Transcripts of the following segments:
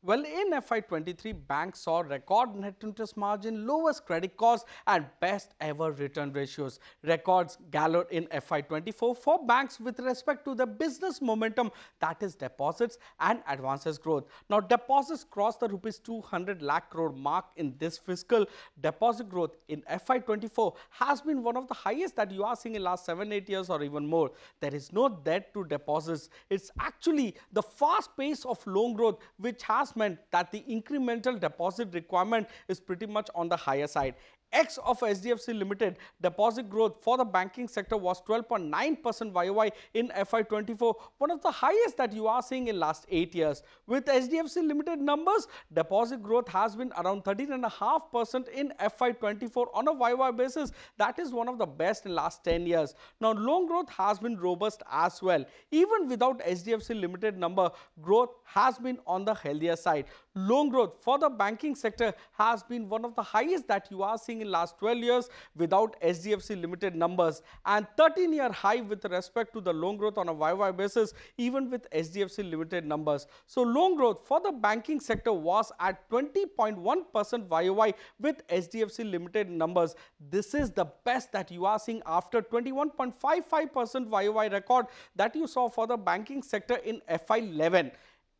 Well, in FY23, banks saw record net interest margin, lowest credit costs and best ever return ratios. Records Galore in FY24 for banks with respect to the business momentum, that is deposits and advances growth. Now, deposits crossed the rupees 200 lakh crore mark in this fiscal. Deposit growth in FY24 has been one of the highest that you are seeing in last 7-8 years or even more. There is no debt to deposits. It's actually the fast pace of loan growth which has meant that the incremental deposit requirement is pretty much on the higher side. X of HDFC Limited, deposit growth for the banking sector was 12.9% YOY in FY24, one of the highest that you are seeing in last 8 years. With HDFC Limited numbers, deposit growth has been around 13.5% in FY24 on a YOY basis. That is one of the best in last 10 years. Now, loan growth has been robust as well. Even without HDFC Limited number, growth has been on the healthier side. Loan growth for the banking sector has been one of the highest that you are seeing in last 12 years without HDFC Limited numbers, and 13-year high with respect to the loan growth on a YOY basis even with HDFC Limited numbers. So loan growth for the banking sector was at 20.1% YOY with HDFC Limited numbers. This is the best that you are seeing after 21.55% YOY record that you saw for the banking sector in FY11.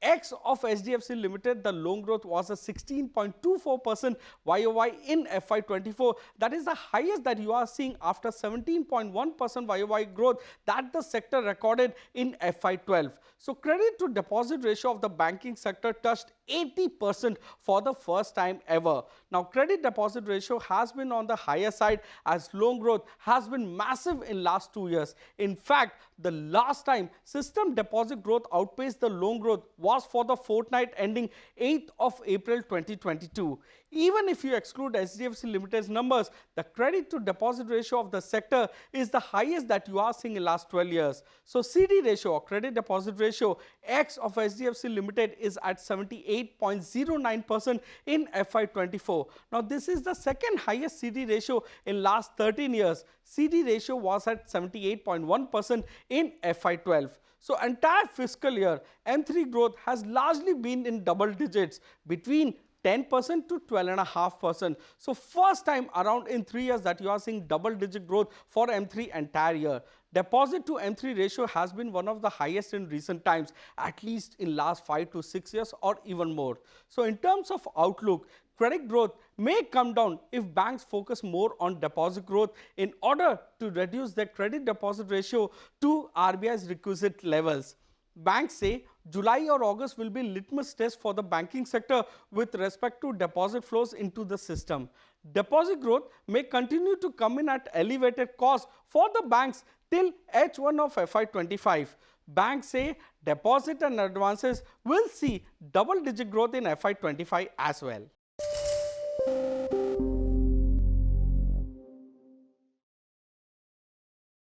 X of HDFC Limited, the loan growth was a 16.24% YOY in FY24. That is the highest that you are seeing after 17.1% YOY growth that the sector recorded in FY12. So credit to deposit ratio of the banking sector touched 80% for the first time ever. Now, credit deposit ratio has been on the higher side as loan growth has been massive in last 2 years. In fact, the last time system deposit growth outpaced the loan growth was for the fortnight ending 8th of April 2022. Even if you exclude HDFC Limited's numbers, the credit to deposit ratio of the sector is the highest that you are seeing in last 12 years. So CD ratio or credit deposit ratio X of HDFC Limited is at 78.09% in FY24. Now, this is the second highest CD ratio in last 13 years. CD ratio was at 78.1% in FY12. So entire fiscal year, M3 growth has largely been in double digits between 10% to 12.5%. So first time around in 3 years that you are seeing double digit growth for M3 entire year. Deposit to M3 ratio has been one of the highest in recent times, at least in last 5 to 6 years or even more. So in terms of outlook, credit growth may come down if banks focus more on deposit growth in order to reduce their credit deposit ratio to RBI's requisite levels. Banks say July or August will be litmus test for the banking sector with respect to deposit flows into the system. Deposit growth may continue to come in at elevated cost for the banks till H1 of FY25. Banks say deposit and advances will see double-digit growth in FY25 as well.